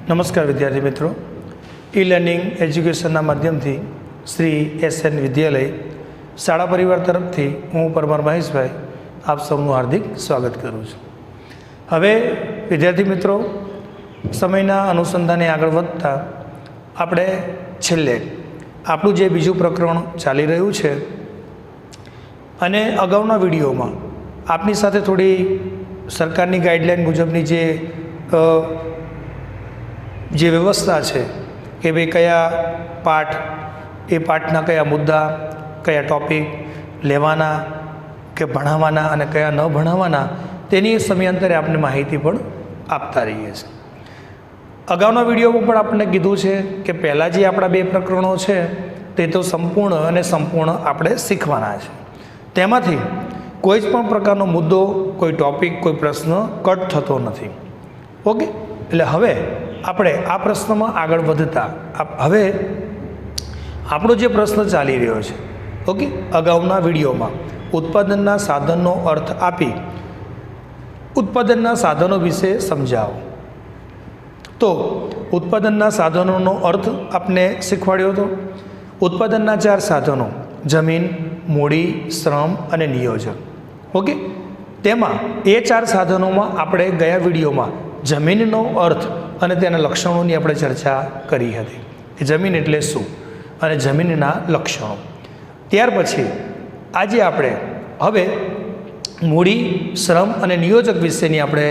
નમસ્કાર વિદ્યાર્થી મિત્રો, ઈ લર્નિંગ એજ્યુકેશનના માધ્યમથી શ્રી એસએન વિદ્યાલય શાળા પરિવાર તરફથી હું પરમાર મહેશભાઈ આપ સૌનું હાર્દિક સ્વાગત કરું છું. હવે વિદ્યાર્થી મિત્રો, સમયના અનુસંધાને આગળ વધતા આપણે છેલ્લે આપણું જે બીજું પ્રકરણ ચાલી રહ્યું છે અને અગાઉના વિડીયોમાં આપની સાથે થોડી સરકારની ગાઈડલાઈન મુજબની જે વ્યવસ્થા છે કે ભાઈ કયા પાઠ, એ પાઠના કયા મુદ્દા, કયા ટૉપિક લેવાના કે ભણાવવાના અને કયા ન ભણાવવાના, તેની સમયાંતરે આપણે માહિતી પણ આપતા રહીએ છીએ. અગાઉના વિડીયોમાં પણ આપણને કીધું છે કે પહેલાં જે આપણા બે પ્રકરણો છે તે તો સંપૂર્ણ અને સંપૂર્ણ આપણે શીખવાના છે. તેમાંથી કોઈ જ પણ પ્રકારનો મુદ્દો, કોઈ ટૉપિક, કોઈ પ્રશ્ન કટ થતો નથી. ઓકે, એટલે હવે આપણે આ પ્રશ્નમાં આગળ વધતા હવે આપણો જે પ્રશ્ન ચાલી રહ્યો છે, ઓકે, અગાઉના વિડીયોમાં ઉત્પાદનના સાધનનો અર્થ આપી ઉત્પાદનના સાધનો વિશે સમજાવો. તો ઉત્પાદનના સાધનોનો અર્થ આપને શીખવાડ્યો હતો. ઉત્પાદનના 4 સાધનો: જમીન, મૂડી, શ્રમ અને નિયોજક. ઓકે, તેમાં એ 4 સાધનોમાં આપણે ગયા વિડીયોમાં જમીનનો અર્થ અને તેના લક્ષણોની આપણે ચર્ચા કરી હતી કે જમીન એટલે શું અને જમીનના લક્ષણો. ત્યાર પછી આજે આપણે હવે મૂડી, શ્રમ અને નિયોજક વિશેની આપણે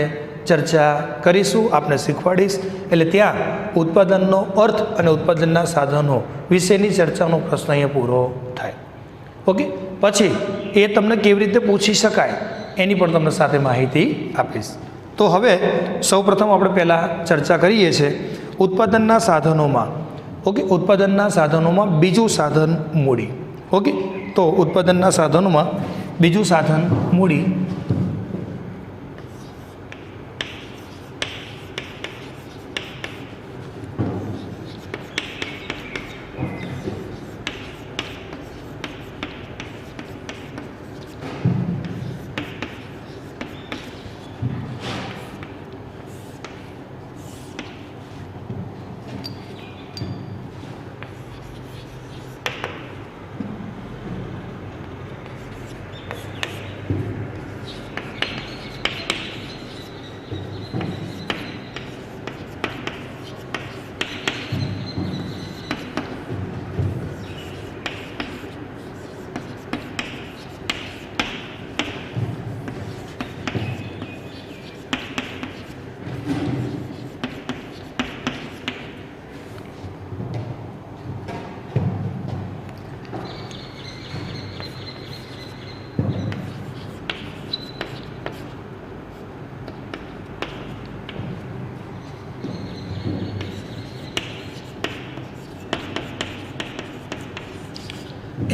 ચર્ચા કરીશું, આપને શીખવાડીશ. એટલે ત્યાં ઉત્પાદનનો અર્થ અને ઉત્પાદનના સાધનો વિશેની ચર્ચાનો પ્રશ્ન અહીંયા પૂરો થાય. ઓકે, પછી એ તમને કેવી રીતે પૂછી શકાય એની પણ તમને સાથે માહિતી આપીશ. તો હવે સૌપ્રથમ આપણે પહેલાં ચર્ચા કરીએ છીએ ઉત્પાદનના સાધનોમાં. ઓકે, ઉત્પાદનના સાધનોમાં બીજું સાધન મૂડી. ઓકે, તો ઉત્પાદનના સાધનોમાં બીજું સાધન મૂડી.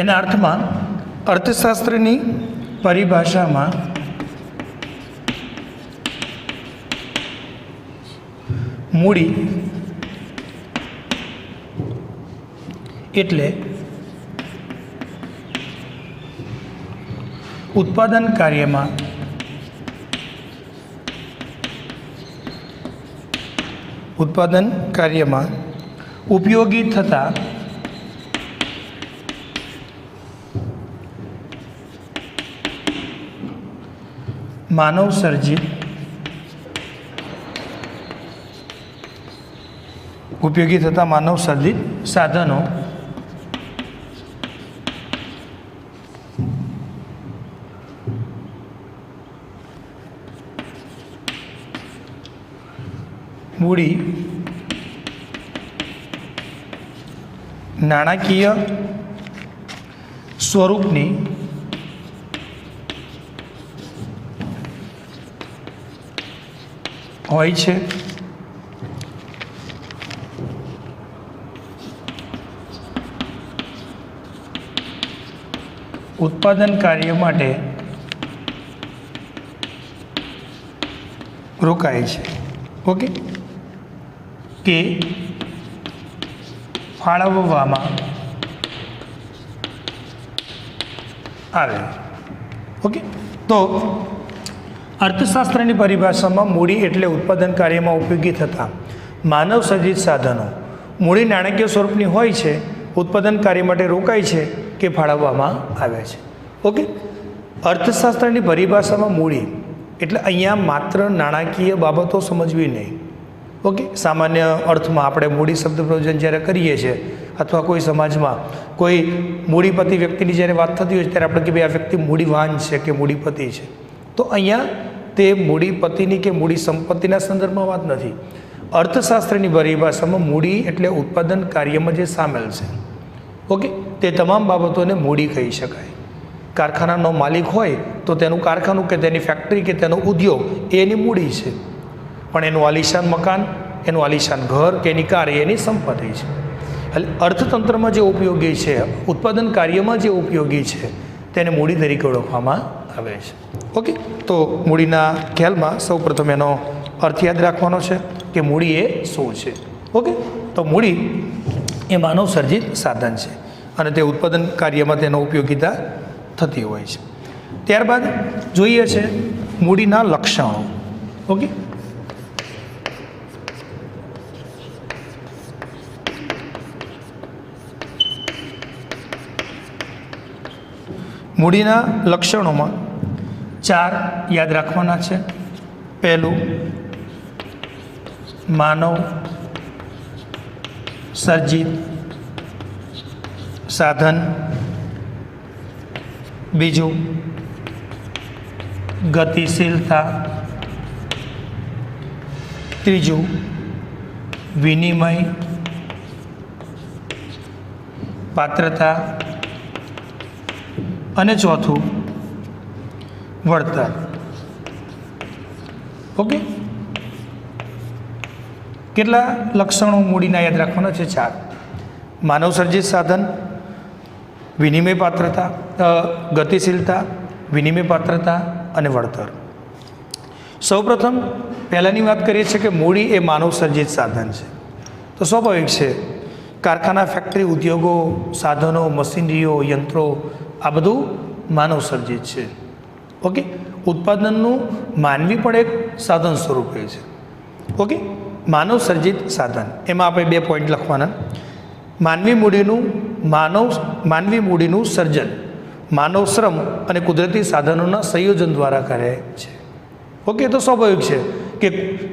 એના અર્થમાં અર્થશાસ્ત્રની પરિભાષામાં મૂડી એટલે ઉત્પાદન કાર્યમાં ઉપયોગી થતા માનવ સર્જિત સાધનો મૂડી નાણાકીય સ્વરૂપની હોય છે. ઉત્પાદન કાર્ય માટે રોકાય છે. ઓકે, કે ફાળવવામાં આવે. ઓકે, તો અર્થશાસ્ત્રની પરિભાષામાં મૂડી એટલે ઉત્પાદન કાર્યમાં ઉપયોગી થતા માનવ સર્જિત સાધનો મૂડી નાણાકીય સ્વરૂપની હોય છે, ઉત્પાદન કાર્ય માટે રોકાય છે કે ફાળવવામાં આવે છે. ઓકે, અર્થશાસ્ત્રની પરિભાષામાં મૂડી એટલે અહીંયા માત્ર નાણાકીય બાબતો સમજવી નહીં. ઓકે, સામાન્ય અર્થમાં આપણે મૂડી શબ્દ પ્રયોજન જ્યારે કરીએ છીએ અથવા કોઈ સમાજમાં કોઈ મૂડીપતિ વ્યક્તિની જ્યારે વાત થતી હોય ત્યારે આપણે કે ભાઈ આ વ્યક્તિ મૂડીવાન છે કે મૂડીપતિ છે, તો અહીંયા તે મૂડીપતિની કે મૂડી સંપત્તિના સંદર્ભમાં વાત નથી. અર્થશાસ્ત્રની પરિભાષામાં મૂડી એટલે ઉત્પાદન કાર્યમાં જે સામેલ છે. ઓકે, તે તમામ બાબતોને મૂડી કહી શકાય. કારખાનાનો માલિક હોય તો તેનું કારખાનું કે તેની ફેક્ટરી કે તેનો ઉદ્યોગ એ એની મૂડી છે, પણ એનું આલિશાન મકાન, એનું આલિશાન ઘર કે એની કાર એ એની સંપત્તિ છે. એટલે અર્થતંત્રમાં જે ઉપયોગી છે, ઉત્પાદન કાર્યમાં જે ઉપયોગી છે, તેને મૂડી તરીકે ઓળખવામાં આવે છે. ઓકે, તો મૂડીના ખ્યાલમાં સૌપ્રથમ એનો અર્થ યાદ રાખવાનો છે કે મૂડી એ શું છે. ઓકે, તો મૂડી એ માનવ સર્જિત સાધન છે અને તે ઉત્પાદન કાર્યમાં તેનો ઉપયોગિતા થતી હોય છે. ત્યારબાદ જોઈએ છે મૂડીના લક્ષણો. ઓકે, મૂડીના લક્ષણોમાં 4 યાદ રાખવાના છે. પહેલું, માનવ સર્જિત સાધન. બીજું, ગતિશીલતા. ત્રીજું, વિનિમય પાત્રતા. અને ચોથું, વળતર. ઓકે, કેટલા લક્ષણો મૂડીના યાદ રાખવાના છે? 4. માનવ સર્જિત સાધન, વિનિમય પાત્રતા, ગતિશીલતા, વિનિમય પાત્રતા અને વળતર. સૌપ્રથમ પહેલાંની વાત કરીએ છીએ કે મૂડી એ માનવ સર્જિત સાધન છે. તો સ્વાભાવિક છે, કારખાના, ફેક્ટરી, ઉદ્યોગો, સાધનો, મશીનરીઓ, યંત્રો આ બધું માનવ સર્જિત છે. ઓકે, ઉત્પાદનનું માનવી પણ એક સાધન સ્વરૂપે છે. ઓકે, માનવ સર્જિત સાધન એમાં આપણે 2 પોઈન્ટ લખવાના. માનવી મૂડીનું સર્જન માનવ શ્રમ અને કુદરતી સાધનોના સંયોજન દ્વારા કરે છે. ઓકે, તો સ્વાભાવિક છે કે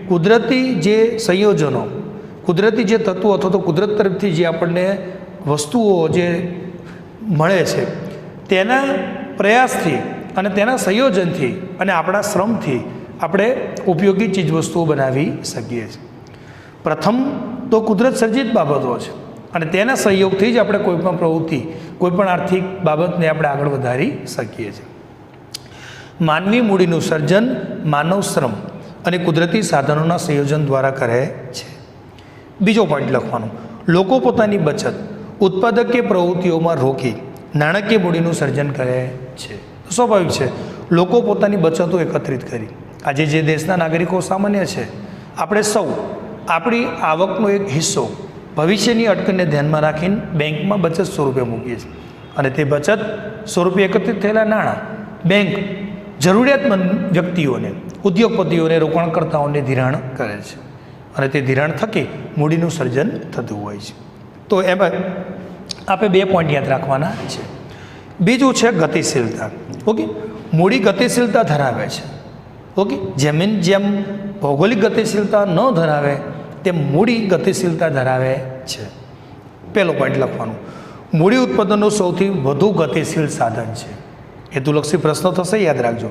કુદરતી જે સંયોજનો, કુદરતી જે તત્વો અથવા તો કુદરત તરફથી જે આપણને વસ્તુઓ જે મળે છે તેના પ્રયાસથી અને તેના સંયોજનથી અને આપણા શ્રમથી આપણે ઉપયોગી ચીજવસ્તુઓ બનાવી શકીએ છીએ. પ્રથમ તો કુદરત સર્જિત બાબતો છે અને તેના સહયોગથી જ આપણે કોઈપણ પ્રવૃત્તિ, કોઈપણ આર્થિક બાબતને આપણે આગળ વધારી શકીએ છીએ. માનવી મૂડીનું સર્જન માનવ શ્રમ અને કુદરતી સાધનોના સંયોજન દ્વારા કરે છે. બીજો પોઈન્ટ લખવાનો, લોકો પોતાની બચત ઉત્પાદકીય પ્રવૃત્તિઓમાં રોકી નાણાકીય મૂડીનું સર્જન કરે છે. સ્વાભાવિક છે, લોકો પોતાની બચતો એકત્રિત કરી, આજે જે દેશના નાગરિકો સામાન્ય છે, આપણે સૌ આપણી આવકનો એક હિસ્સો ભવિષ્યની અટકણને ધ્યાનમાં રાખીને બેંકમાં બચત સ્વરૂપે મૂકીએ છીએ અને તે બચત સ્વરૂપે એકત્રિત થયેલા નાણાં બેંક જરૂરિયાતમંદ વ્યક્તિઓને, ઉદ્યોગપતિઓને, રોકાણકર્તાઓને ધિરાણ કરે છે અને તે ધિરાણ થકી મૂડીનું સર્જન થતું હોય છે. તો એમાં આપણે 2 પોઈન્ટ યાદ રાખવાના છે. બીજું છે ગતિશીલતા. ઓકે, મૂડી ગતિશીલતા ધરાવે છે. ઓકે, જેમ ભૌગોલિક ગતિશીલતા ન ધરાવે તેમ મૂડી ગતિશીલતા ધરાવે છે. પહેલો પોઈન્ટ લખવાનું, મૂડી ઉત્પાદનનું સૌથી વધુ ગતિશીલ સાધન છે. હેતુલક્ષી પ્રશ્ન થશે, યાદ રાખજો.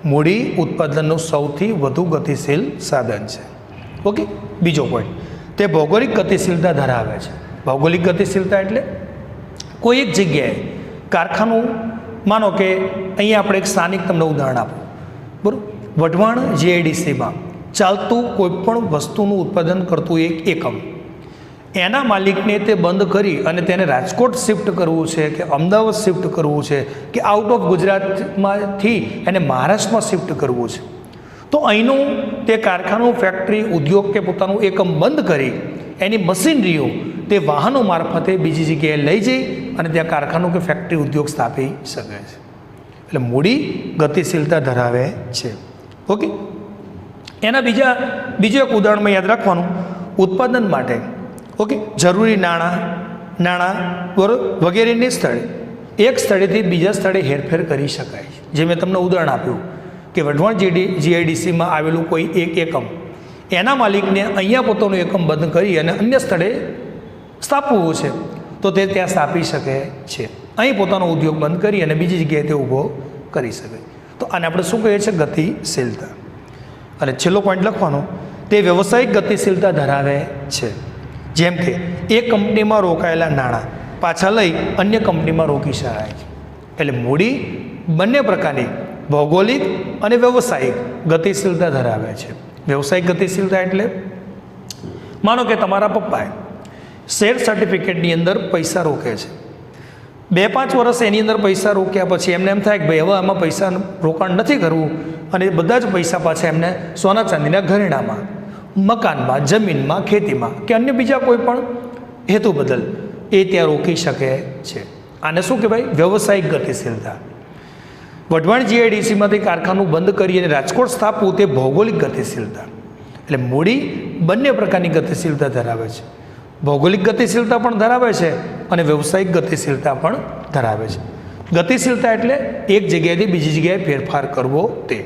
મૂડી ઉત્પાદનનું સૌથી વધુ ગતિશીલ સાધન છે. ઓકે, બીજો પોઈન્ટ, તે ભૌગોલિક ગતિશીલતા ધરાવે છે. ભૌગોલિક ગતિશીલતા એટલે કોઈ એક જગ્યાએ કારખાનું, માનો કે અહીંયા આપણે એક સ્થાનિક તમને ઉદાહરણ આપો, બરાબર, વઢવાણ જીઆઈડીસીમાં ચાલતું કોઈપણ વસ્તુનું ઉત્પાદન કરતું એક એકમ, એના માલિકને તે બંધ કરી અને તેને રાજકોટ શિફ્ટ કરવું છે કે અમદાવાદ શિફ્ટ કરવું છે કે આઉટ ઓફ ગુજરાતમાંથી એને મહારાષ્ટ્રમાં શિફ્ટ કરવું છે, તો અહીંનું તે કારખાનું, ફેક્ટરી, ઉદ્યોગ કે પોતાનું એકમ બંધ કરી એની મશીનરીઓ તે વાહનો મારફતે બીજી જગ્યાએ લઈ જઈ અને ત્યાં કારખાનું કે ફેક્ટરી, ઉદ્યોગ સ્થાપી શકે છે. એટલે મૂડી ગતિશીલતા ધરાવે છે. ઓકે, એના બીજું એક ઉદાહરણમાં યાદ રાખવાનું, ઉત્પાદન માટે ઓકે જરૂરી નાણાં વગેરેને સ્થળે એક સ્થળેથી બીજા સ્થળે હેરફેર કરી શકાય છે. જે મેં તમને ઉદાહરણ આપ્યું કે વઢવાણ જીઆઈડીસીમાં આવેલું કોઈ એક એકમ એના માલિકને અહીંયા પોતાનું એકમ બંધ કરી અને અન્ય સ્થળે સ્થાપવું છે તો તે ત્યાં સ્થાપી શકે છે. અહીં પોતાનો ઉદ્યોગ બંધ કરી અને બીજી જગ્યાએ તે ઊભો કરી શકે. તો આને આપણે શું કહીએ છીએ? ગતિશીલતા. અને છેલ્લો પોઈન્ટ લખવાનો, તે વ્યવસાયિક ગતિશીલતા ધરાવે છે. જેમ કે એક કંપનીમાં રોકાયેલા નાણાં પાછા લઈ અન્ય કંપનીમાં રોકી શકાય છે. એટલે મૂડી બંને પ્રકારની ભૌગોલિક અને વ્યવસાયિક ગતિશીલતા ધરાવે છે. વ્યવસાયિક ગતિશીલતા એટલે માનો કે તમારા પપ્પાએ શેર સર્ટિફિકેટની અંદર પૈસા રોકે છે. 2-5 વર્ષ એની અંદર પૈસા રોક્યા પછી એમને એમ થાય કે ભાઈ હવે આમાં પૈસા રોકાણ નથી કરવું અને બધા જ પૈસા પાછા એમને સોના ચાંદીના ઘરેણામાં, મકાનમાં, જમીનમાં, ખેતીમાં કે અન્ય બીજા કોઈ પણ હેતુ બદલ એ ત્યાં રોકી શકે છે. આને શું કહેવાય? વ્યવસાયિક ગતિશીલતા. વઢવાણ જીઆઈડીસીમાંથી કારખાનું બંધ કરી અને રાજકોટ સ્થાપવું તે ભૌગોલિક ગતિશીલતા. એટલે મૂડી બંને પ્રકારની ગતિશીલતા ધરાવે છે. ભૌગોલિક ગતિશીલતા પણ ધરાવે છે અને વ્યવસાયિક ગતિશીલતા પણ ધરાવે છે. ગતિશીલતા એટલે એક જગ્યાએથી બીજી જગ્યાએ ફેરફાર કરવો તે.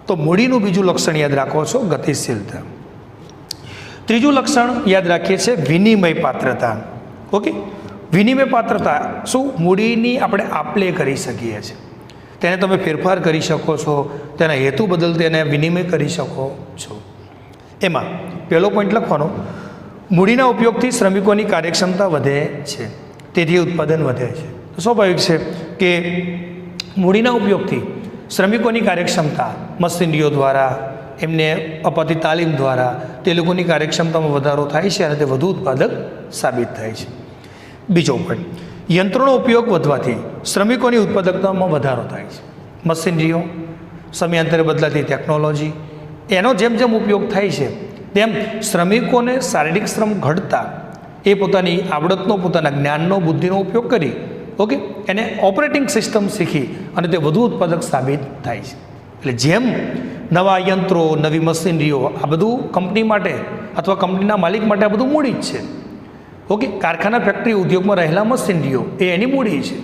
તો મૂડીનું બીજું લક્ષણ યાદ રાખો છો, ગતિશીલતા. ત્રીજું લક્ષણ યાદ રાખીએ છીએ વિનિમય પાત્રતા. ઓકે, વિનિમય પાત્રતા શું? મૂડીની આપણે આપલે કરી શકીએ છીએ. તેને તમે ફેરફાર કરી શકો છો, તેના હેતુ બદલ તેને વિનિમય કરી શકો છો. એમાં પહેલો પોઈન્ટ લખવાનો, મૂડીના ઉપયોગથી શ્રમિકોની કાર્યક્ષમતા વધે છે, તેથી ઉત્પાદન વધે છે. તો સ્વાભાવિક છે કે મૂડીના ઉપયોગથી શ્રમિકોની કાર્યક્ષમતા મશીનરીઓ દ્વારા, એમને અપાતી તાલીમ દ્વારા તે લોકોની કાર્યક્ષમતામાં વધારો થાય છે અને તે વધુ ઉત્પાદક સાબિત થાય છે. બીજો પોઈન્ટ, યંત્રોનો ઉપયોગ વધવાથી શ્રમિકોની ઉત્પાદકતામાં વધારો થાય છે. મશીનરીઓ, સમયાંતરે બદલાતી ટેકનોલોજી, એનો જેમ જેમ ઉપયોગ થાય છે તેમ શ્રમિકોને શારીરિક શ્રમ ઘટતા એ પોતાની આવડતનો, પોતાના જ્ઞાનનો, બુદ્ધિનો ઉપયોગ કરી ઓકે એને ઓપરેટિંગ સિસ્ટમ શીખી અને તે વધુ ઉત્પાદક સાબિત થાય છે. એટલે જેમ નવા યંત્રો, નવી મશીનરીઓ, આ બધું કંપની માટે અથવા કંપનીના માલિક માટે આ બધું મૂડી જ છે. ઓકે, કારખાના, ફેક્ટરી, ઉદ્યોગમાં રહેલા મશીનરીઓ એ એની મૂડી છે.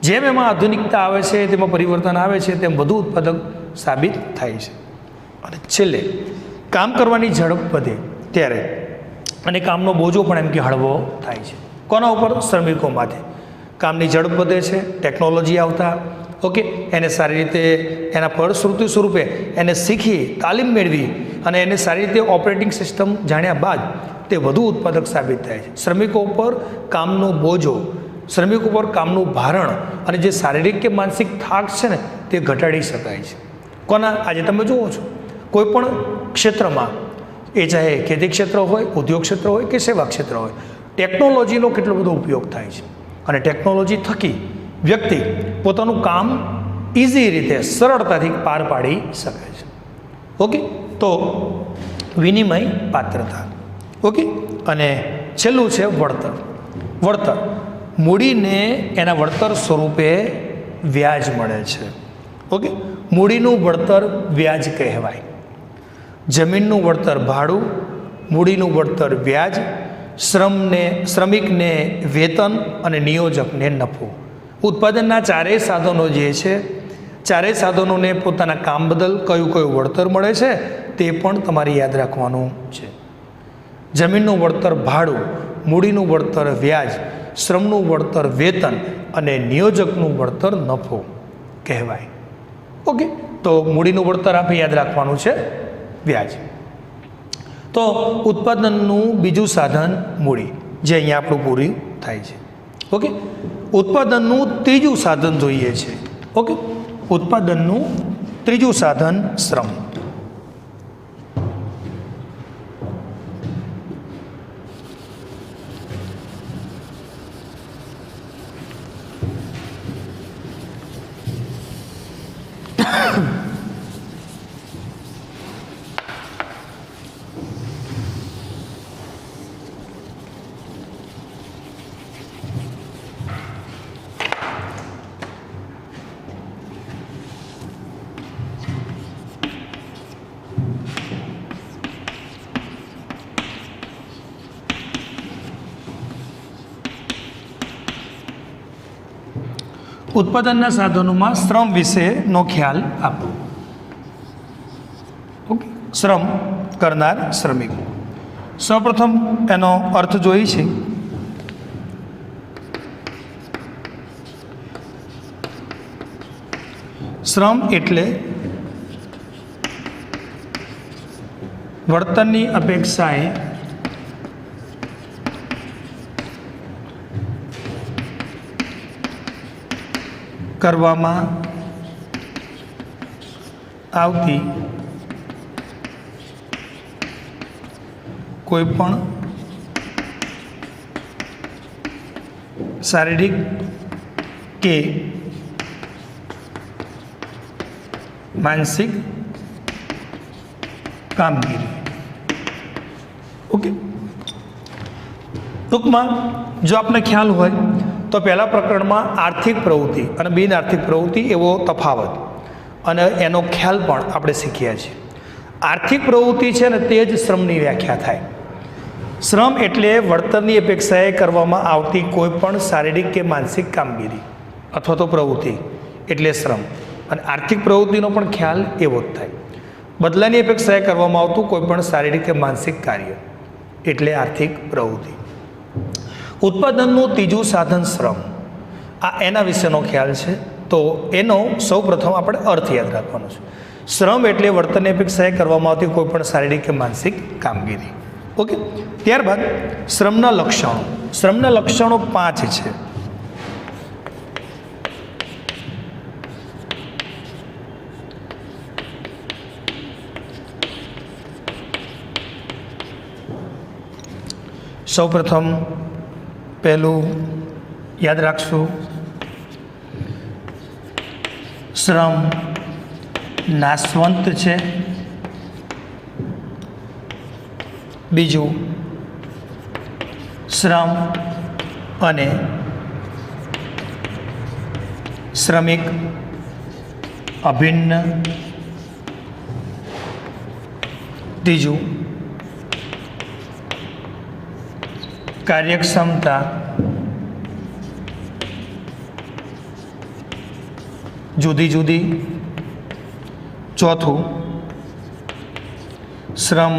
જેમ એમાં આધુનિકતા આવે છે, તેમાં પરિવર્તન આવે છે, તેમ વધુ ઉત્પાદક સાબિત થાય છે. અને છેલ્લે કામ કરવાની ઝડપ વધે ત્યારે અને કામનો બોજો પણ એમ કે હળવો થાય છે. કોના ઉપર? શ્રમિકોમાંથી. કામની ઝડપ વધે છે, ટેકનોલોજી આવતા ઓકે એને સારી રીતે એના ફળશ્રુતિ સ્વરૂપે એને શીખી, તાલીમ મેળવી અને એને સારી રીતે ઓપરેટિંગ સિસ્ટમ જાણ્યા બાદ તે વધુ ઉત્પાદક સાબિત થાય છે. શ્રમિકો ઉપર કામનો બોજો, શ્રમિકો ઉપર કામનું ભારણ અને જે શારીરિક કે માનસિક થાક છે ને તે ઘટાડી શકાય છે. કોના? આજે તમે જુઓ છો કોઈ પણ ક્ષેત્રમાં, એ ચાહે ખેતી ક્ષેત્ર હોય, ઉદ્યોગ ક્ષેત્ર હોય કે સેવા ક્ષેત્ર હોય, ટેકનોલોજીનો કેટલો બધો ઉપયોગ થાય છે અને ટેકનોલોજી થકી વ્યક્તિ પોતાનું કામ ઇઝી રીતે, સરળતાથી પાર પાડી શકે છે. ઓકે, તો વિનિમય પાત્રતા. ઓકે, અને છેલ્લું છે વળતર. વળતર, મૂડીને એના વળતર સ્વરૂપે વ્યાજ મળે છે. ઓકે, મૂડીનું વળતર વ્યાજ કહેવાય. જમીનનું વળતર ભાડું, મૂડીનું વળતર વ્યાજ, શ્રમિકને વેતન અને નિયોજકને નફો. ઉત્પાદનના ચારેય સાધનો જે છે, ચારેય સાધનોને પોતાના કામ બદલ કયું કયું વળતર મળે છે તે પણ તમારે યાદ રાખવાનું છે. જમીનનું વળતર ભાડું, મૂડીનું વળતર વ્યાજ, શ્રમનું વળતર વેતન અને નિયોજકનું વળતર નફો કહેવાય. ઓકે, તો મૂડીનું વળતર આપણે યાદ રાખવાનું છે વ્યાજ. તો ઉત્પાદનનું બીજું સાધન મૂડી, જે અહીંયા આપણું પૂરી થાય છે. ઓકે, ઉત્પાદનનું ત્રીજું સાધન જોઈએ છે. ઓકે, ઉત્પાદનનું ત્રીજું સાધન શ્રમ. ઉત્પાદનના સાધનોમાં શ્રમ વિશેનો ખ્યાલ આપો. ઓકે, શ્રમ કરનાર શ્રમિક. સૌપ્રથમ એનો અર્થ જોઈએ છે. શ્રમ એટલે વર્તનની અપેક્ષાએ કરવામાં આવતી કોઈપણ શારીરિક કે માનસિક કામગીરી. ઓકે, ટૂંકમાં જો આપને ખ્યાલ હોય તો પહેલા પ્રકરણમાં આર્થિક પ્રવૃત્તિ અને બિન આર્થિક પ્રવૃત્તિ એવો તફાવત અને એનો ખ્યાલ પણ આપણે શીખ્યા છીએ. આર્થિક પ્રવૃત્તિ છે ને તે જ શ્રમની વ્યાખ્યા થાય. શ્રમ એટલે વળતરની અપેક્ષાએ કરવામાં આવતી કોઈ પણ શારીરિક કે માનસિક કામગીરી અથવા તો પ્રવૃત્તિ એટલે શ્રમ. અને આર્થિક પ્રવૃત્તિનો પણ ખ્યાલ એવો જ થાય. બદલાની અપેક્ષાએ કરવામાં આવતું કોઈ પણ શારીરિક કે માનસિક કાર્ય એટલે આર્થિક પ્રવૃત્તિ. ઉત્પાદનનું ત્રીજું સાધન શ્રમ, આ એના વિશેનો ખ્યાલ છે. તો એનો સૌ પ્રથમ આપણે અર્થ યાદ રાખવાનો છે. શ્રમ એટલે વર્તનની અપેક્ષાએ કરવામાં આવતી કોઈ પણ શારીરિક કે માનસિક કામગીરી. ઓકે, ત્યારબાદ શ્રમના લક્ષણો. શ્રમના લક્ષણો 5 છે. સૌ પ્રથમ પહેલું યાદ રાખશું, શ્રમ નાશવંત છે. બીજું, શ્રમ અને શ્રમિક અભિન્ન. ત્રીજું, કાર્યક્ષમતા જુદી જુદી. ચોથું, શ્રમ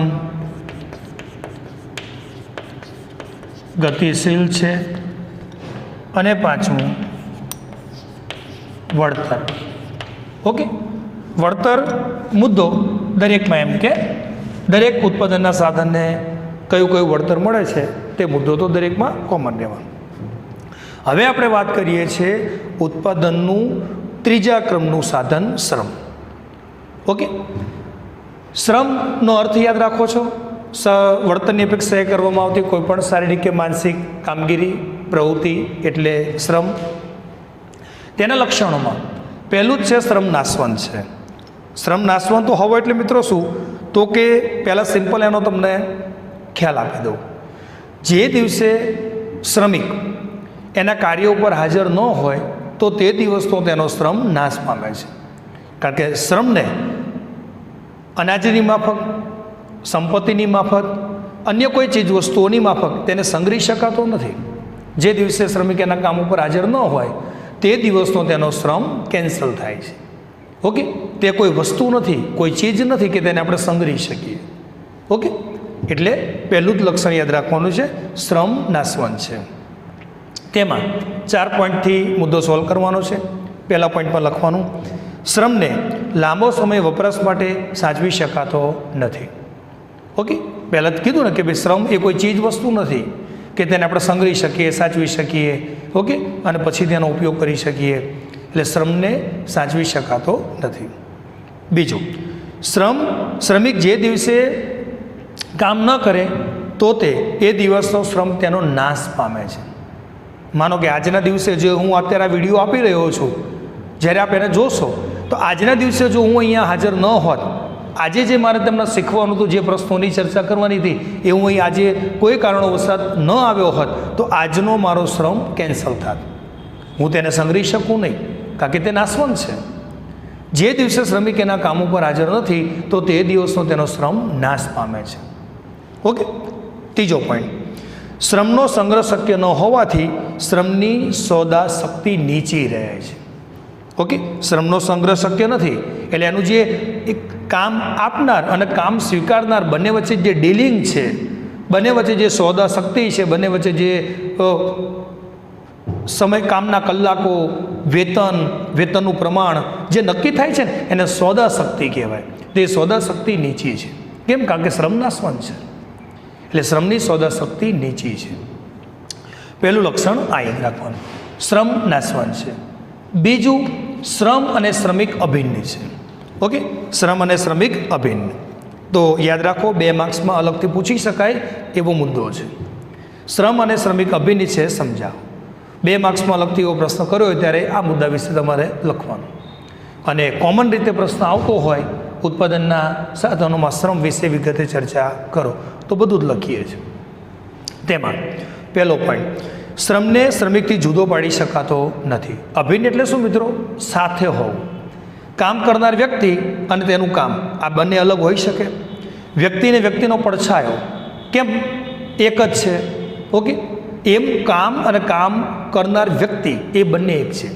ગતિશીલ છે. અને પાંચમું, વળતર. ઓકે, વળતર મુદ્દો દરેકમાં એમ કે દરેક ઉત્પાદનના સાધનને કયું કયું વળતર મળે છે તે મુદ્દો તો દરેકમાં કોમન રહેવાનો. હવે આપણે વાત કરીએ છીએ ઉત્પાદનનું ત્રીજા ક્રમનું સાધન શ્રમ. ઓકે, શ્રમનો અર્થ યાદ રાખો છો. વર્તનની અપેક્ષાએ કરવામાં આવતી કોઈ પણ શારીરિક કે માનસિક કામગીરી પ્રવૃત્તિ એટલે શ્રમ. તેના લક્ષણોમાં પહેલું જ છે શ્રમ નાશવંત છે. શ્રમ નાશવંત હોવો એટલે મિત્રો શું, તો કે પહેલાં સિમ્પલ એનો તમને ખ્યાલ આપી દઉં. જે દિવસે શ્રમિક એના કાર્યો ઉપર હાજર ન હોય તો તે દિવસનો તેનો શ્રમ નાશ પામે છે. કારણ કે શ્રમને અનાજની માફક, સંપત્તિની માફક, અન્ય કોઈ ચીજ વસ્તુઓની માફક તેને સંગ્રહી શકાતો નથી. જે દિવસે શ્રમિક એના કામ ઉપર હાજર ન હોય તે દિવસનો તેનો શ્રમ કેન્સલ થાય છે. ઓકે, તે કોઈ વસ્તુ નથી, કોઈ ચીજ નથી કે તેને આપણે સંગ્રહી શકીએ. ઓકે, એટલે પહેલું જ લક્ષણ યાદ રાખવાનું છે, શ્રમ નાશવંત છે. તેમાં 4 પોઈન્ટથી મુદ્દો સોલ્વ કરવાનો છે. પહેલા પોઈન્ટમાં લખવાનું, શ્રમને લાંબો સમય વપરાશ માટે સાચવી શકાતો નથી. ઓકે, પહેલાં જ કીધું ને કે ભાઈ શ્રમ એ કોઈ ચીજ વસ્તુ નથી કે તેને આપણે સંગ્રહી શકીએ, સાચવી શકીએ. ઓકે, અને પછી તેનો ઉપયોગ કરી શકીએ. એટલે શ્રમને સાચવી શકાતો નથી. બીજું, શ્રમિક જે દિવસે કામ ન કરે તો તે એ દિવસનો શ્રમ તેનો નાશ પામે છે. માનો કે આજના દિવસે જે હું અત્યારે આ વિડીયો આપી રહ્યો છું, જ્યારે આપ એને જોશો તો આજના દિવસે જો હું અહીંયા હાજર ન હોત, આજે જે મારે તમને શીખવાનું હતું, જે પ્રશ્નોની ચર્ચા કરવાની હતી એ હું અહીં આજે કોઈ કારણોવશાત ન આવ્યો હોત તો આજનો મારો શ્રમ કેન્સલ થાત. હું તેને સંગ્રહી શકું નહીં, કારણ કે તે નાશવંત છે. જે દિવસે શ્રમિક એના કામ ઉપર હાજર નથી તો તે દિવસનો તેનો શ્રમ નાશ પામે છે. ઓકે, ત્રીજો પોઈન્ટ, શ્રમનો સંગ્રહ શક્ય ન હોવાથી શ્રમની સોદા શક્તિ નીચી રહે છે. ઓકે, શ્રમનો સંગ્રહ શક્ય નથી. એટલે એનું જે એક કામ આપનાર અને કામ સ્વીકારનાર બંને વચ્ચે જે ડીલિંગ છે, બંને વચ્ચે જે સોદા શક્તિ છે, બંને વચ્ચે જે સમય, કામના કલાકો, વેતનનું પ્રમાણ જે નક્કી થાય છે ને એને સોદા શક્તિ કહેવાય. તે સોદા શક્તિ નીચી છે. કેમ? કારણ કે શ્રમ નાશવંત છે. એટલે શ્રમની સોદા શક્તિ નીચી છે. પહેલું લક્ષણ આ યાદ રાખવાનું, શ્રમ નાશવંત છે. બીજું, શ્રમ અને શ્રમિક અભિન્ન છે. ઓકે, શ્રમ અને શ્રમિક અભિન્ન તો યાદ રાખો, 2 માર્ક્સમાં અલગથી પૂછી શકાય એવો મુદ્દો છે. શ્રમ અને શ્રમિક અભિન્ન છે સમજાવો. 2 માર્ક્સમાં અલગથી એવો પ્રશ્ન કર્યો હોય ત્યારે આ મુદ્દા વિશે તમારે લખવાનું. અને કોમન રીતે પ્રશ્ન આવતો હોય ઉત્પાદનના સાધનોમાં શ્રમ વિશે વિગતે ચર્ચા કરો તો બધું જ લખીએ છીએ. તેમાં પહેલો પોઈન્ટ, શ્રમને શ્રમિકથી જુદો પાડી શકાતો નથી. અભિન્ન એટલે શું મિત્રો? સાથે હોવું. કામ કરનાર વ્યક્તિ અને તેનું કામ આ બંને અલગ હોઈ શકે. વ્યક્તિને વ્યક્તિનો પડછાયો કેમ એક જ છે? ઓકે, એમ કામ અને કામ કરનાર વ્યક્તિ એ બંને એક છે.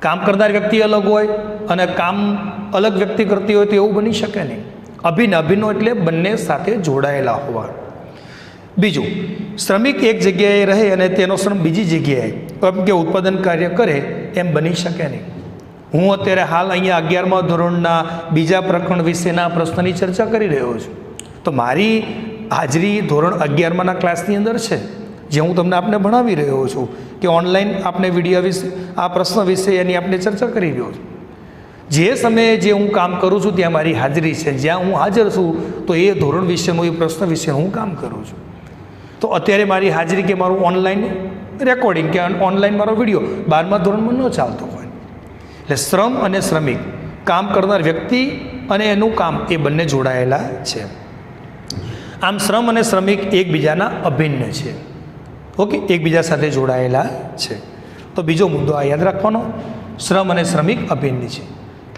કામ કરનાર વ્યક્તિ અલગ હોય અને કામ અલગ વ્યક્તિ કરતી હોય તો એવું બની શકે નહીં. અભિન્ન એટલે બંને સાથે જોડાયેલા હોવા. બીજું, શ્રમિક એક જગ્યાએ રહે અને તેનો શ્રમ બીજી જગ્યાએ એમ કે ઉત્પાદન કાર્ય કરે એમ બની શકે નહીં. હું અત્યારે હાલ અહીંયા 11મા ધોરણના બીજા પ્રકરણ વિશેના પ્રશ્નની ચર્ચા કરી રહ્યો છું. તો મારી હાજરી ધોરણ 11માના ક્લાસની અંદર છે, જે હું તમને આપને ભણાવી રહ્યો છું કે ઓનલાઈન આપણે વિડીયો વિશે આ પ્રશ્ન વિશે એની આપણે ચર્ચા કરી રહ્યો છું. જે સમયે જે હું કામ કરું છું ત્યાં મારી હાજરી છે, જ્યાં હું હાજર છું તો એ ધોરણ વિશેનું, એ પ્રશ્ન વિશે હું કામ કરું છું. તો અત્યારે મારી હાજરી કે મારું ઓનલાઈન રેકોર્ડિંગ કે ઓનલાઈન મારો વિડીયો 12મા ધોરણમાં ન ચાલતો હોય. એટલે શ્રમ અને શ્રમિક, કામ કરનાર વ્યક્તિ અને એનું કામ એ બંને જોડાયેલા છે. આમ શ્રમ અને શ્રમિક એકબીજાના અભિન્ન છે. ઓકે, એકબીજા સાથે જોડાયેલા છે. તો બીજો મુદ્દો આ યાદ રાખવાનો, શ્રમ અને શ્રમિક અભિન્ન છે.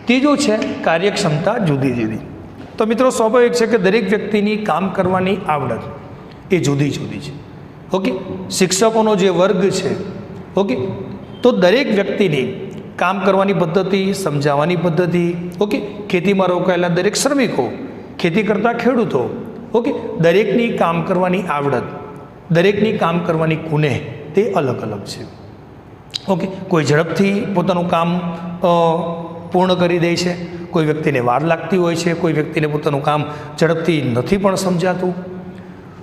ત્રીજું છે કાર્યક્ષમતા જુદી જુદી. તો મિત્રો સ્વાભાવિક છે કે દરેક વ્યક્તિની કામ કરવાની આવડત એ જુદી જુદી છે. ઓકે, શિક્ષકોનો જે વર્ગ છે, ઓકે, તો દરેક વ્યક્તિની કામ કરવાની પદ્ધતિ, સમજાવવાની પદ્ધતિ, ઓકે, ખેતીમાં રોકાયેલા દરેક શ્રમિકો, ખેતી કરતા ખેડૂતો, ઓકે, દરેકની કામ કરવાની આવડત, દરેકની કામ કરવાની કુનેહ તે અલગ અલગ છે. ઓકે, કોઈ ઝડપથી પોતાનું કામ પૂર્ણ કરી દે છે, કોઈ વ્યક્તિને વાર લાગતી હોય છે, કોઈ વ્યક્તિને પોતાનું કામ ઝડપથી નથી પણ સમજાતું.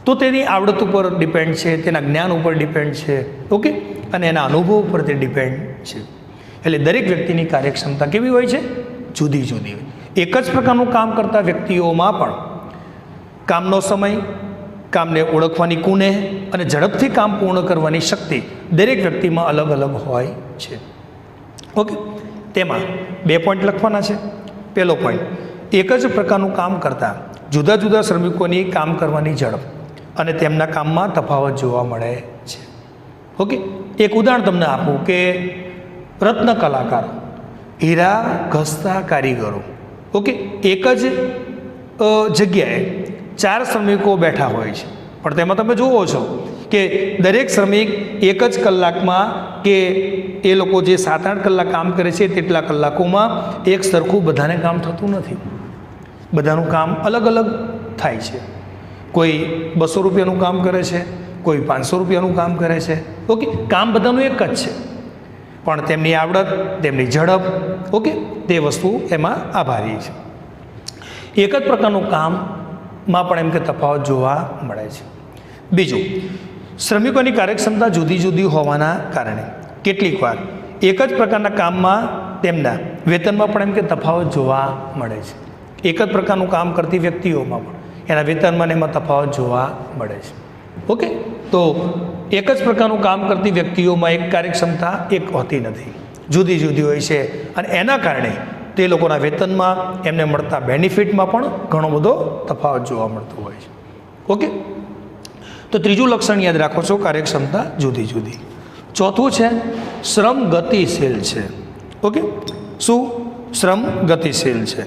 તો તેની આવડત ઉપર ડિપેન્ડ છે, તેના જ્ઞાન ઉપર ડિપેન્ડ છે. ઓકે, અને એના અનુભવ ઉપર તે ડિપેન્ડ છે. એટલે દરેક વ્યક્તિની કાર્યક્ષમતા કેવી હોય છે? જુદી જુદી હોય. એક જ પ્રકારનું કામ કરતા વ્યક્તિઓમાં પણ કામનો સમય, કામને ઓળખવાની કુનેહ અને ઝડપથી કામ પૂર્ણ કરવાની શક્તિ દરેક વ્યક્તિમાં અલગ અલગ હોય છે. ઓકે, તેમાં 2 પોઈન્ટ લખવાના છે. પહેલો પોઈન્ટ, એક જ પ્રકારનું કામ કરતા જુદા જુદા શ્રમિકોની કામ કરવાની ઝડપ અને તેમના કામમાં તફાવત જોવા મળે છે. ઓકે, એક ઉદાહરણ તમને આપું કે રત્ન કલાકારો, હીરા ઘસતા કારીગરો, ઓકે, એક જ જગ્યાએ 4 શ્રમિકો બેઠા હોય છે, પણ તેમાં તમે જુઓ છો કે દરેક શ્રમિક એક જ કલાકમાં કે એ લોકો જે 7-8 કલાક કામ કરે છે તેટલા કલાકોમાં એક સરખું બધાને કામ થતું નથી. બધાનું કામ અલગ અલગ થાય છે. કોઈ 200 રૂપિયાનું કામ કરે છે, કોઈ 500 રૂપિયાનું કામ કરે છે. ઓકે, કામ બધાનું એક જ છે, પણ તેમની આવડત, તેમની ઝડપ, ઓકે, તે વસ્તુ એમાં આભારી છે. એક જ પ્રકારનું કામમાં પણ એમ કે તફાવત જોવા મળે છે. બીજું, શ્રમિકોની કાર્યક્ષમતા જુદી જુદી હોવાના કારણે કેટલીક વાર એક જ પ્રકારના કામમાં તેમના વેતનમાં પણ એમ કે તફાવત જોવા મળે છે. એક જ પ્રકારનું કામ કરતી વ્યક્તિઓમાં પણ એના વેતનમાં એમાં તફાવત જોવા મળે છે. ઓકે, તો એક જ પ્રકારનું કામ કરતી વ્યક્તિઓમાં એક કાર્યક્ષમતા એક હોતી નથી, જુદી જુદી હોય છે. અને એના કારણે તે લોકોના વેતનમાં, એમને મળતા બેનિફિટમાં પણ ઘણો બધો તફાવત જોવા મળતો હોય છે. ઓકે, તો ત્રીજું લક્ષણ યાદ રાખો છો, કાર્યક્ષમતા જુદી જુદી. ચોથું છે શ્રમ ગતિશીલ છે. ઓકે, શું? શ્રમ ગતિશીલ છે.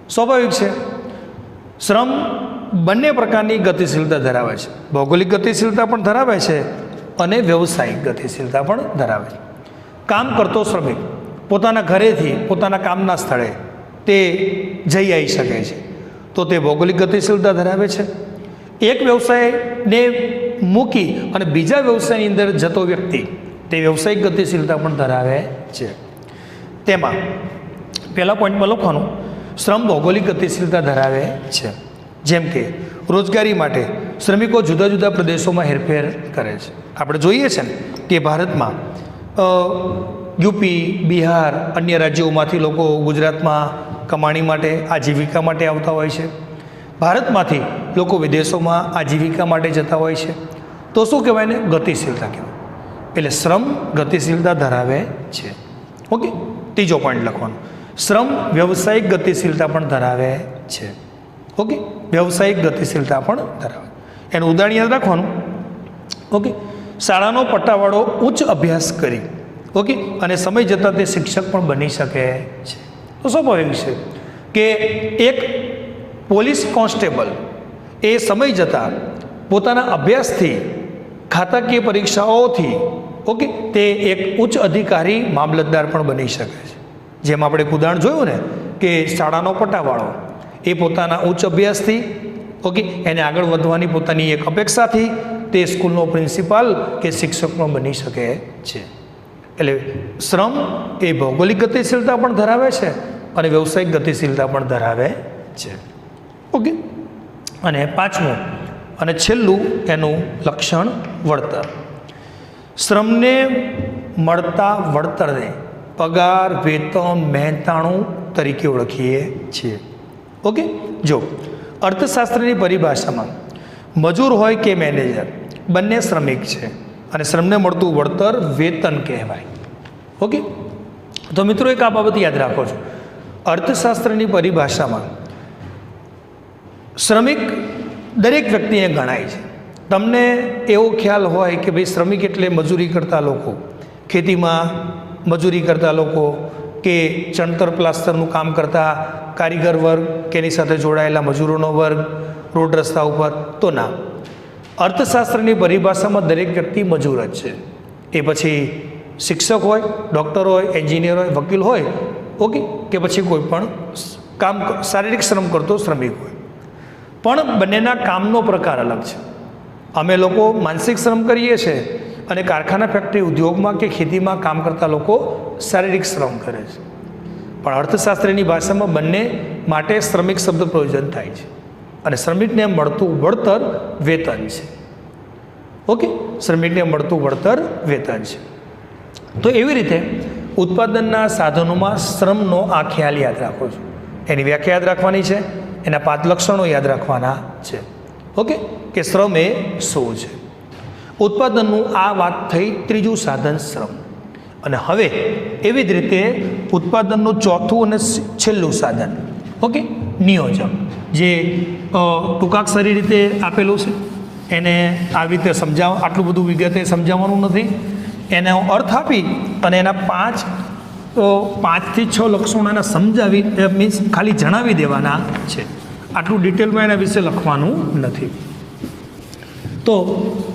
સ્વાભાવિક છે, શ્રમ બંને પ્રકારની ગતિશીલતા ધરાવે છે. ભૌગોલિક ગતિશીલતા પણ ધરાવે છે અને વ્યવસાયિક ગતિશીલતા પણ ધરાવે છે. કામ કરતો શ્રમિક પોતાના ઘરેથી પોતાના કામના સ્થળે તે જઈ આવી શકે છે, તો તે ભૌગોલિક ગતિશીલતા ધરાવે છે. એક વ્યવસાયને મૂકી અને બીજા વ્યવસાયની અંદર જતો વ્યક્તિ તે વ્યવસાયિક ગતિશીલતા પણ ધરાવે છે. તેમાં પહેલા પોઈન્ટમાં લખવાનું, શ્રમ ભૌગોલિક ગતિશીલતા ધરાવે છે. જેમ કે રોજગારી માટે શ્રમિકો જુદા જુદા પ્રદેશોમાં હેરફેર કરે છે. આપણે જોઈએ છે ને કે ભારતમાં યુપી, બિહાર, અન્ય રાજ્યોમાંથી લોકો ગુજરાતમાં કમાણી માટે, આજીવિકા માટે આવતા હોય છે. ભારતમાંથી લોકો વિદેશોમાં આજીવિકા માટે જતા હોય છે. તો શું કહેવાય ને? ગતિશીલતા કહેવાય. એટલે શ્રમ ગતિશીલતા ધરાવે છે. ઓકે, ત્રીજો પોઈન્ટ લખવાનો, શ્રમ વ્યવસાયિક ગતિશીલતા પણ ધરાવે છે. ઓકે, વ્યવસાયિક ગતિશીલતા પણ ધરાવે. એનું ઉદાહરણ યાદ રાખવાનું. ઓકે, શાળાનો પટ્ટાવાળો ઉચ્ચ અભ્યાસ કરી, ઓકે, અને સમય જતાં તે શિક્ષક પણ બની શકે છે. તો સ્વાભાવિક છે કે એક પોલીસ કોન્સ્ટેબલ એ સમય જતાં પોતાના અભ્યાસથી, ખાતાકીય પરીક્ષાઓથી, ઓકે, તે એક ઉચ્ચ અધિકારી મામલતદાર પણ બની શકે છે. જેમ આપણે એક ઉદાહરણ જોયું ને કે શાળાનો પટ્ટાવાળો એ પોતાના ઉચ્ચ અભ્યાસથી, ઓકે, એને આગળ વધવાની પોતાની એક અપેક્ષાથી તે સ્કૂલનો પ્રિન્સિપાલ કે શિક્ષક પણ બની શકે છે. એટલે શ્રમ એ ભૌગોલિક ગતિશીલતા પણ ધરાવે છે અને વ્યવસાયિક ગતિશીલતા પણ ધરાવે છે. ઓકે, અને પાંચમું અને છેલ્લું એનું લક્ષણ વળતર. શ્રમને મળતા વળતરને પગાર, વેતન, મહેનતાણું તરીકે ઓળખીએ છીએ. ઓકે, જો અર્થશાસ્ત્રની પરિભાષામાં મજૂર હોય કે મેનેજર બંને શ્રમિક છે અને શ્રમને મળતું વળતર વેતન કહેવાય. ઓકે, તો મિત્રો એક આ બાબત યાદ રાખો છો, અર્થશાસ્ત્રની પરિભાષામાં શ્રમિક દરેક વ્યક્તિને ગણાય છે. તમને એવો ખ્યાલ હોય કે ભાઈ શ્રમિક એટલે મજૂરી કરતા લોકો, ખેતીમાં મજૂરી કરતા લોકો, કે ચણતર પ્લાસ્ટરનું કામ કરતા કારીગર વર્ગ કે એની સાથે જોડાયેલા મજૂરોનો વર્ગ રોડ રસ્તા ઉપર, તો ના. અર્થશાસ્ત્રની પરિભાષામાં દરેક વ્યક્તિ મજૂર જ છે. એ પછી શિક્ષક હોય, ડૉક્ટર હોય, એન્જિનિયર હોય, વકીલ હોય, ઓકે, કે પછી કોઈ પણ કામ શારીરિક શ્રમ કરતો શ્રમિક હોય. પણ બંનેના કામનો પ્રકાર અલગ છે. અમે લોકો માનસિક શ્રમ કરીએ છીએ અને કારખાના, ફેક્ટરી, ઉદ્યોગમાં કે ખેતીમાં કામ કરતા લોકો શારીરિક શ્રમ કરે છે. પણ અર્થશાસ્ત્રની ભાષામાં બંને માટે શ્રમિક શબ્દ પ્રયોજન થાય છે અને શ્રમિકને મળતું વળતર વેતન છે. ઓકે, શ્રમિકને મળતું વળતર વેતન છે. તો એવી રીતે ઉત્પાદનના સાધનોમાં શ્રમનો આ ખ્યાલ યાદ રાખો છો. એની વ્યાખ્યા યાદ રાખવાની છે, એના 5 લક્ષણો યાદ રાખવાના છે. ઓકે, કે શ્રમ એ શું છે. ઉત્પાદનનું આ વાત થઈ ત્રીજું સાધન શ્રમ. અને હવે એવી જ રીતે ઉત્પાદનનું ચોથું અને છેલ્લું સાધન, ઓકે, નિયોજક, જે ટૂંકાક્ષરી રીતે આપેલું છે. એને આવી રીતે આટલું બધું વિગતે સમજાવવાનું નથી. એનો અર્થ આપી અને એના 5 થી 6 લક્ષણો એના સમજાવી, મીન્સ ખાલી જણાવી દેવાના છે. આટલું ડિટેલમાં એના વિશે લખવાનું નથી. તો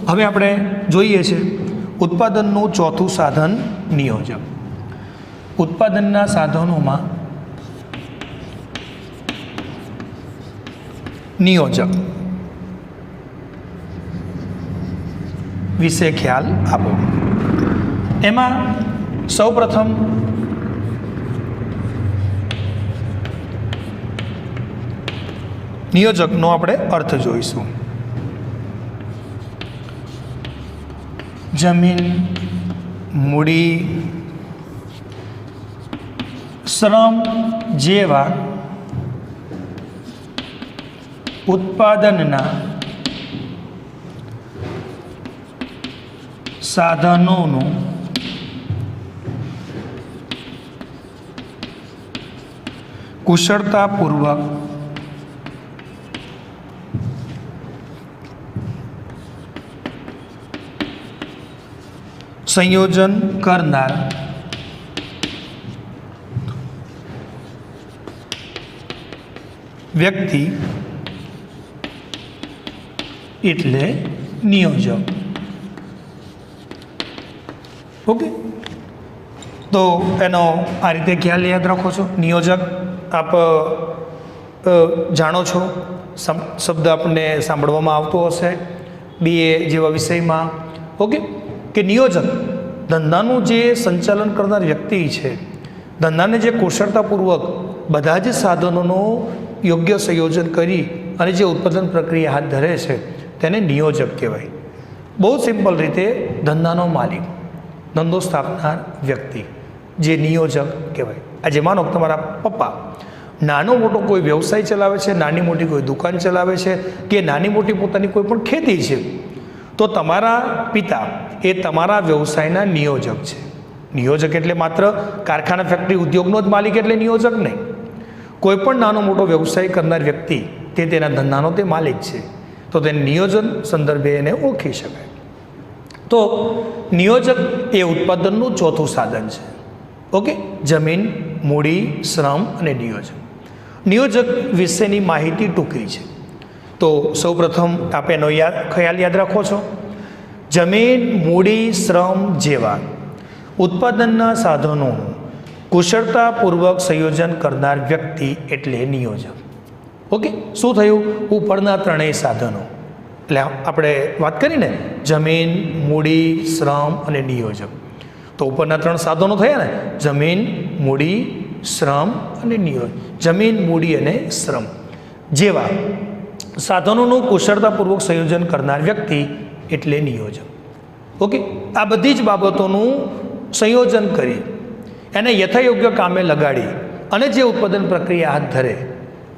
હવે આપણે જોઈએ છે ઉત્પાદનનું ચોથું સાધન નિયોજક. ઉત્પાદનના સાધનોમાં નિયોજક વિશે ખ્યાલ આપો. એમાં સૌપ્રથમ નિયોજકનો આપણે અર્થ જોઈશું. જમીન, મૂડી, શ્રમ જેવા ઉત્પાદનના સાધનોનું કુશળતાપૂર્વક સંયોજન કરનાર વ્યક્તિ એટલે નિયોજક. ઓકે, તો એનો આ રીતે ખ્યાલ યાદ રાખો છો. નિયોજક આપ જાણો છો, શબ્દ આપણને સાંભળવામાં આવતો હશે BA જેવા વિષયમાં. ઓકે, કે નિયોજક ધંધાનું જે સંચાલન કરનાર વ્યક્તિ છે, ધંધાને જે કુશળતાપૂર્વક બધા જ સાધનોનું યોગ્ય સંયોજન કરી અને જે ઉત્પાદન પ્રક્રિયા હાથ ધરે છે તેને નિયોજક કહેવાય. બહુ સિમ્પલ રીતે ધંધાનો માલિક, ધંધો સ્થાપનાર વ્યક્તિ જે નિયોજક કહેવાય. આજે માનો કે તમારા પપ્પા નાનો મોટો કોઈ વ્યવસાય ચલાવે છે, નાની મોટી કોઈ દુકાન ચલાવે છે, કે નાની મોટી પોતાની કોઈ પણ ખેતી છે, તો તમારા પિતા એ તમારા વ્યવસાયના નિયોજક છે. નિયોજક એટલે માત્ર કારખાના, ફેક્ટરી, ઉદ્યોગનો જ માલિક એટલે નિયોજક નહીં. કોઈ પણ નાનો મોટો વ્યવસાય કરનાર વ્યક્તિ તે તેના ધંધાનો તે માલિક છે, તો તેને નિયોજન સંદર્ભે એને ઓળખી શકાય. તો નિયોજક એ ઉત્પાદનનું ચોથું સાધન છે. ઓકે, જમીન, મૂડી, શ્રમ અને નિયોજક. નિયોજક વિશેની માહિતી ટૂંકી છે. તો સૌપ્રથમ આપણે એનો ખ્યાલ યાદ રાખો છો. જમીન, મૂડી, શ્રમ જેવા ઉત્પાદનના સાધનોનું કુશળતાપૂર્વક સંયોજન કરનાર વ્યક્તિ એટલે નિયોજક. ઓકે, શું થયું? ઉપરના ત્રણેય સાધનો એટલે આપણે વાત કરીને જમીન, મૂડી, શ્રમ અને નિયોજક. તો ઉપરના ત્રણ સાધનો થયા ને, જમીન, મૂડી, શ્રમ અને નિયોજક. જમીન, મૂડી અને શ્રમ જેવા સાધનોનું કુશળતાપૂર્વક સંયોજન કરનાર વ્યક્તિ એટલે નિયોજક. ઓકે, આ બધી જ બાબતોનું સંયોજન કરી એને યથાયોગ્ય કામે લગાડી અને જે ઉત્પાદન પ્રક્રિયા હાથ ધરે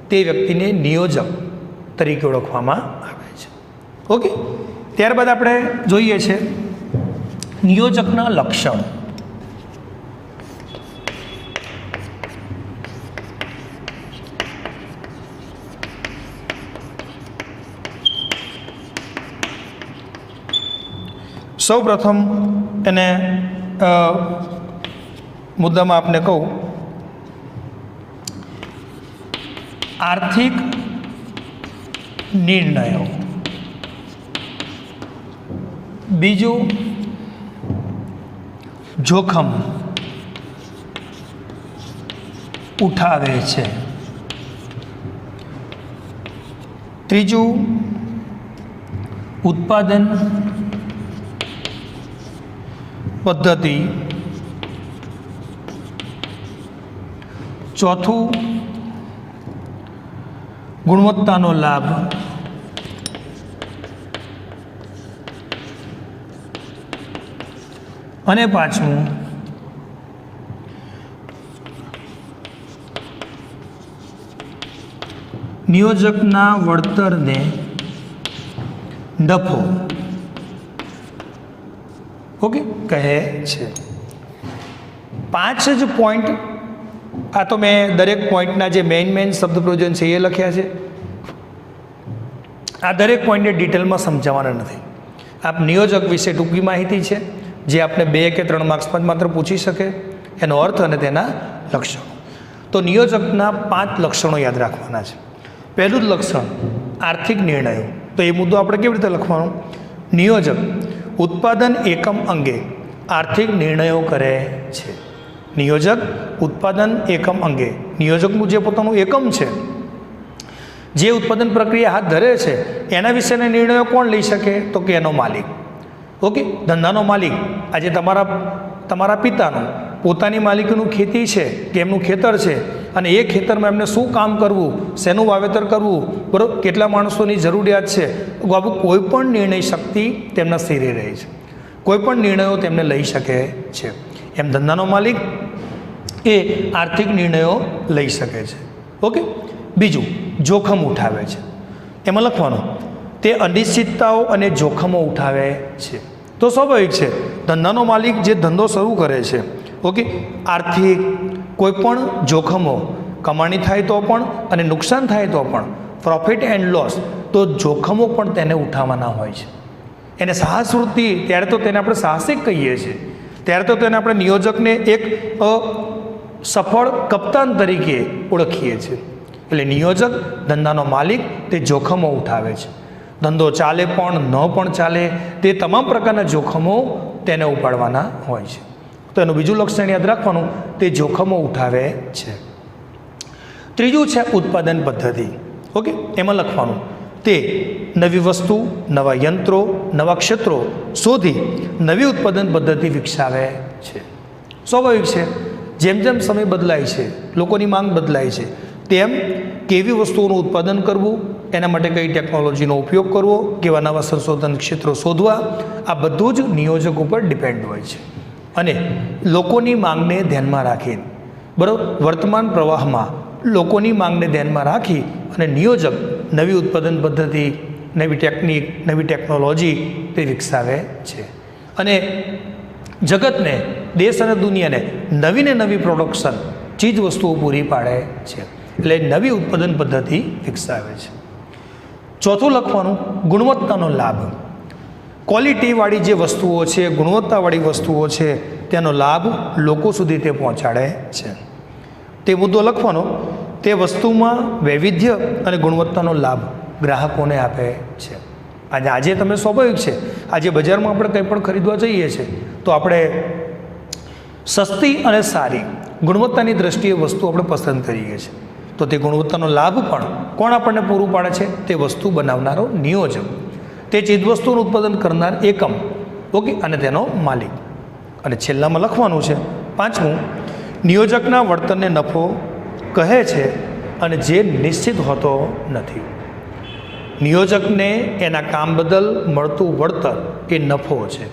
તે વ્યક્તિને નિયોજક તરીકે ઓળખવામાં આવે છે. ઓકે, ત્યારબાદ આપણે જોઈએ છે નિયોજકના લક્ષણ. સૌ પ્રથમ એને મુદ્દામાં આપને કહું, આર્થિક નિર્ણયો. બીજું, જોખમ ઉઠાવે છે. ત્રીજું, ઉત્પાદન પદ્ધતિ. ચોથું, ગુણવત્તાનો લાભ. અને પાંચમું, નિયોજકના વળતરને નફો ઓકે કહે છે. 5 જ પોઈન્ટ, આ તો મેં દરેક પોઈન્ટના જે મેઇન શબ્દ પ્રયોજન છે એ લખ્યા છે. આ દરેક પોઈન્ટને ડિટેલમાં સમજાવવાના નથી. આપ નિયોજક વિશે ટૂંકી માહિતી છે જે આપણે 2 કે 3 માર્ક્સમાં માત્ર પૂછી શકે, એનો અર્થ અને તેના લક્ષણો. તો નિયોજકના 5 લક્ષણો યાદ રાખવાના છે. પહેલું જ લક્ષણ, આર્થિક નિર્ણયો. તો એ મુદ્દો આપણે કેવી રીતે લખવાનો? નિયોજક ઉત્પાદન એકમ અંગે આર્થિક નિર્ણયો કરે છે. નિયોજક ઉત્પાદન એકમ અંગે, નિયોજકનું જે પોતાનું એકમ છે, જે ઉત્પાદન પ્રક્રિયા હાથ ધરે છે, એના વિશેના નિર્ણયો કોણ લઈ શકે? તો કે એનો માલિક. ઓકે, ધંધાનો માલિક. આજે તમારા પિતાનું પોતાની માલિકીનું ખેતી છે કે એમનું ખેતર છે, અને એ ખેતરમાં એમને શું કામ કરવું, શેનું વાવેતર કરવું, બરાબર, કેટલા માણસોની જરૂરિયાત છે, બાબુ કોઈ પણ નિર્ણય શક્તિ તેમના સ્થિરે રહે છે. કોઈ પણ નિર્ણયો તેમને લઈ શકે છે. એમ ધંધાનો માલિક એ આર્થિક નિર્ણયો લઈ શકે છે. ઓકે, બીજું, જોખમ ઉઠાવે છે. એમાં લખવાનું, તે અનિશ્ચિતતાઓ અને જોખમો ઉઠાવે છે. તો સ્વાભાવિક છે, ધંધાનો માલિક જે ધંધો શરૂ કરે છે, ઓકે, આર્થિક કોઈ પણ જોખમો, કમાણી થાય તો પણ અને નુકસાન થાય તો પણ, પ્રોફિટ એન્ડ લોસ, તો જોખમો પણ તેને ઉઠાવવાના હોય છે. એને સાહસ વૃત્તિ, ત્યારે તો તેને આપણે સાહસિક કહીએ છીએ, ત્યારે તો તેને આપણે નિયોજકને એક સફળ કપ્તાન તરીકે ઓળખીએ છીએ. એટલે નિયોજક, ધંધાનો માલિક, તે જોખમો ઉઠાવે છે. ધંધો ચાલે પણ ન પણ ચાલે તે તમામ પ્રકારના જોખમો તેને ઉપાડવાના હોય છે. તો એનું બીજું લક્ષણ યાદ રાખવાનું, તે જોખમો ઉઠાવે છે. ત્રીજું છે ઉત્પાદન પદ્ધતિ. ઓકે, એમાં લખવાનું તે નવી વસ્તુ, નવા યંત્રો, નવા ક્ષેત્રો શોધી નવી ઉત્પાદન પદ્ધતિ વિકસાવે છે. સ્વાભાવિક છે, જેમ જેમ સમય બદલાય છે, લોકોની માંગ બદલાય છે, તેમ કેવી વસ્તુઓનું ઉત્પાદન કરવું, એના માટે કઈ ટેકનોલોજીનો ઉપયોગ કરવો, કેવા નવા સંશોધન ક્ષેત્રો શોધવા, આ બધું જ નિયોજક ઉપર ડિપેન્ડ હોય છે. અને લોકોની માંગને ધ્યાનમાં રાખીને, બરાબર, વર્તમાન પ્રવાહમાં લોકોની માંગને ધ્યાનમાં રાખી અને નિયોજક નવી ઉત્પાદન પદ્ધતિ, નવી ટેકનિક, નવી ટેકનોલોજી તે વિકસાવે છે. અને જગતને, દેશ અને દુનિયાને નવી ને નવી પ્રોડક્શન ચીજ વસ્તુઓ પૂરી પાડે છે. એટલે નવી ઉત્પાદન પદ્ધતિ વિકસાવે છે. ચોથું લખવાનું ગુણવત્તાનો લાભ. ક્વોલિટીવાળી જે વસ્તુઓ છે, ગુણવત્તાવાળી વસ્તુઓ છે, તેનો લાભ લોકો સુધી તે પહોંચાડે છે. તે મુદ્દો લખવાનો, તે વસ્તુમાં વૈવિધ્ય અને ગુણવત્તાનો લાભ ગ્રાહકોને આપે છે. આજે તમે સ્વાભાવિક છે, આજે બજારમાં આપણે કંઈ પણ ખરીદવા જઈએ છીએ તો આપણે સસ્તી અને સારી ગુણવત્તાની દ્રષ્ટિએ વસ્તુ આપણે પસંદ કરીએ છીએ. તો તે ગુણવત્તાનો લાભ પણ કોણ આપણને પૂરું પાડે છે? તે વસ્તુ બનાવનારો નિયોજક, તે ચીજવસ્તુનું ઉત્પાદન કરનાર એકમ, ઓકે, અને તેનો માલિક. અને છેલ્લામાં લખવાનું છે પાંચમું, નિયોજકના વળતરને નફો કહે છે અને જે નિશ્ચિત હોતો નથી. નિયોજકને એના કામ બદલ મળતું વળતર એ નફો છે.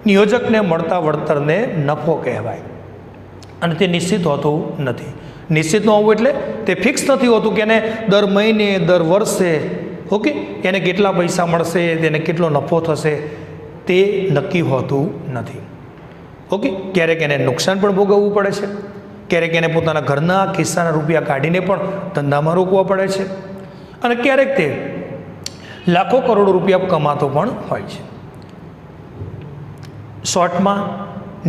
નિયોજકને મળતા વળતરને નફો કહેવાય અને તે નિશ્ચિત હોતું નથી. નિશ્ચિત ન હોવું એટલે તે ફિક્સ નથી હોતું કે એને દર મહિને, દર વર્ષે, ઓકે, એને કેટલા પૈસા મળશે, તેને કેટલો નફો થશે, તે નક્કી હોતું નથી. ઓકે, ક્યારેક એને નુકસાન પણ ભોગવવું પડે છે, ક્યારેક એને પોતાના ઘરના ખિસ્સાના રૂપિયા કાઢીને પણ ધંધામાં રોકવા પડે છે, અને ક્યારેક તે લાખો કરોડો રૂપિયા કમાતો પણ હોય છે. શોર્ટમાં,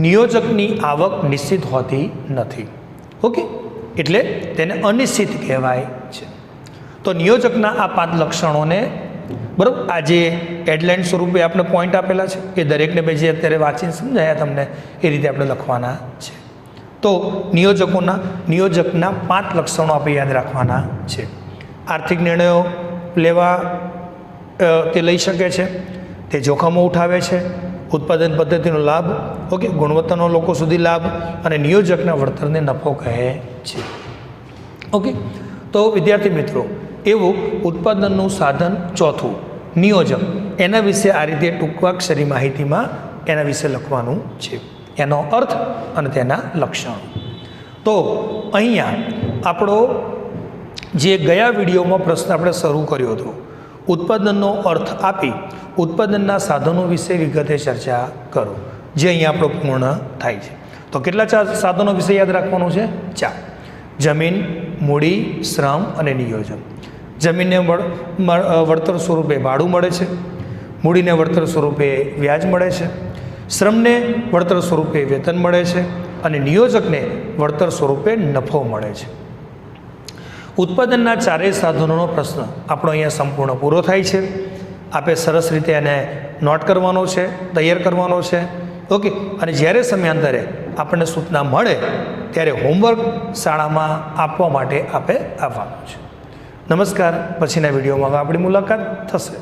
નિયોજકની આવક નિશ્ચિત હોતી નથી. ઓકે, એટલે તેને અનિશ્ચિત કહેવાય છે. તો નિયોજકના આ 5 લક્ષણોને, બરાબર, આ જે હેડલાઇન સ્વરૂપે આપણે પોઈન્ટ આપેલા છે એ દરેકને મેં જે અત્યારે વાંચીને સમજાયા તમને એ રીતે આપણે લખવાના છે. તો નિયોજકના 5 લક્ષણો આપણે યાદ રાખવાના છે. આર્થિક નિર્ણયો લેવા તે લઈ શકે છે, તે જોખમો ઉઠાવે છે, ઉત્પાદન પદ્ધતિનો લાભ, ઓકે, ગુણવત્તાનો લોકો સુધી લાભ, અને નિયોજકના વળતરને નફો કહે છે. ઓકે, તો વિદ્યાર્થી મિત્રો, એવું ઉત્પાદનનું સાધન ચોથું, નિયોજક, એના વિશે આ રીતે ટૂંકાક્ષરી માહિતીમાં એના વિશે લખવાનું છે, એનો અર્થ અને તેના લક્ષણો. તો અહીંયા આપણો જે ગયા વિડીયોમાં પ્રશ્ન આપણે શરૂ કર્યો હતો, ઉત્પાદનનો અર્થ આપી ઉત્પાદનના સાધનો વિશે વિગતે ચર્ચા કરો, જે અહીંયા આપણો પૂર્ણ થાય છે. તો કેટલા સાધનો વિશે યાદ રાખવાનું છે? 4. જમીન, મૂડી, શ્રમ અને નિયોજન. જમીનને વળતર સ્વરૂપે ભાડું મળે છે, મૂડીને વળતર સ્વરૂપે વ્યાજ મળે છે, શ્રમને વળતર સ્વરૂપે વેતન મળે છે, અને નિયોજકને વળતર સ્વરૂપે નફો મળે છે. ઉત્પાદનના 4 સાધનોનો પ્રશ્ન આપણો અહીંયા સંપૂર્ણ પૂરો થાય છે. આપણે સરસ રીતે એને નોટ કરવાનો છે, તૈયાર કરવાનો છે, ઓકે. અને જ્યારે સમયાંતરે આપણને સૂચના મળે ત્યારે હોમવર્ક શાળામાં આપવા માટે આપણે આવવાનું છે. નમસ્કાર. પછીના વિડીયોમાં આપણી મુલાકાત થશે.